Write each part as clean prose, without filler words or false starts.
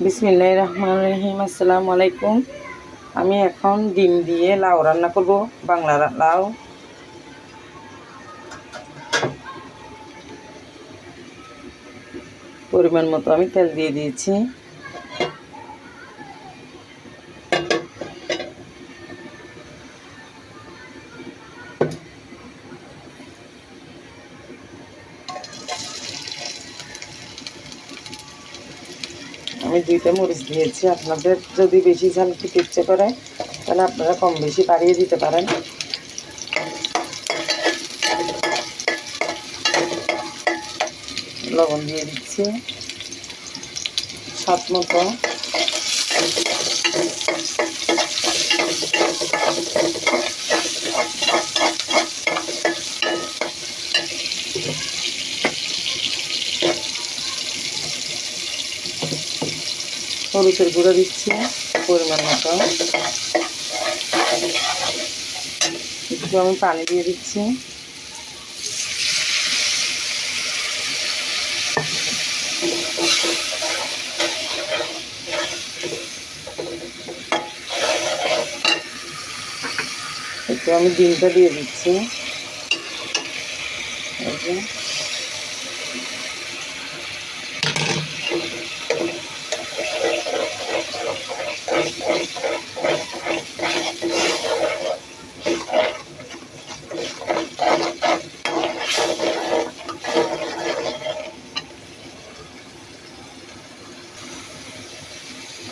বিসমিল্লাহির রহমানির রহিম। আসসালামু আলাইকুম। আমি এখন ডিম দিয়ে লাউ রান্না করব, বাংলা লাউ। পরিমাণ মতো আমি তেল দিয়ে দিয়েছি। আমি 2টা মরিচ দিয়েছি। আপনাদের যদি বেশি ঝাল খেতে ইচ্ছে করে তাহলে আপনারা কম বেশি বাড়িয়ে দিতে পারেন। লবণ দিয়ে দিচ্ছি স্বাদ মতো। হলুদের গুঁড়ো দিচ্ছি পরিমাণ মতো। একটু আমি পানি দিয়ে দিচ্ছি। একটু আমি ডিমটা দিয়ে দিচ্ছি।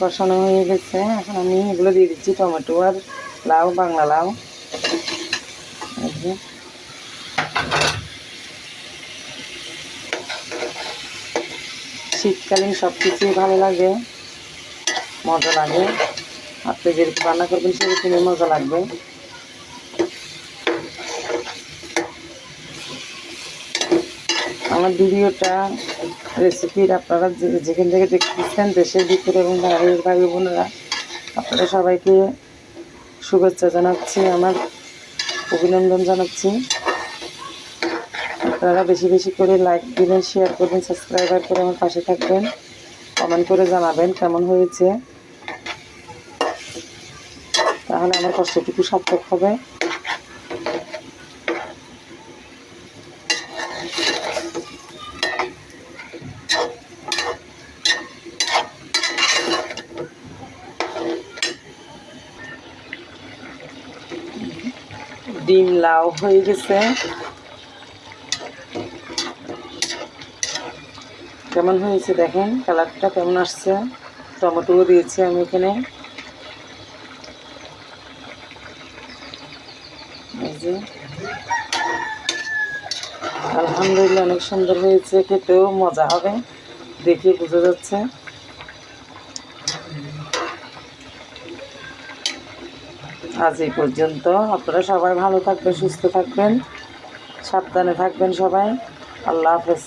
কষানো হয়ে গেছে। এখন আমি এগুলো দিয়ে দিচ্ছি, টমেটো আর লাউ, বাংলা লাউ। শীতকালীন সব কিছুই ভালো লাগে, মজা লাগে। আপনি যেরকম রান্না করবেন সেরকমই মজা লাগবে। আমার ভিডিওটা রেসিপির আপনারা যেখান থেকে দেখতেছেন, দেশের ভিতরে এবং বাইরের ভাই বোনেরা, আপনারা সবাইকে শুভেচ্ছা জানাচ্ছি, আমার অভিনন্দন জানাচ্ছি। আপনারা বেশি বেশি করে লাইক দিবেন, শেয়ার করবেন, সাবস্ক্রাইবার করে আমার পাশে থাকবেন, কমেন্ট করে জানাবেন কেমন হয়েছে, তাহলে আমার কষ্টটুকু সার্থক হবে। ডিম লাউ হয়ে গেছে। কেমন হয়েছে দেখেন, কালারটা কেমন আসছে। টমেটোও দিয়েছি আমি এখানে। আলহামদুলিল্লাহ, অনেক সুন্দর হয়েছে, খেতেও মজা হবে, দেখে বোঝা যাচ্ছে। আজ এই পর্যন্ত। আপনারা সবাই ভালো থাকবেন, সুস্থ থাকবেন, সাবধানে থাকবেন সবাই। আল্লাহ হাফেজ।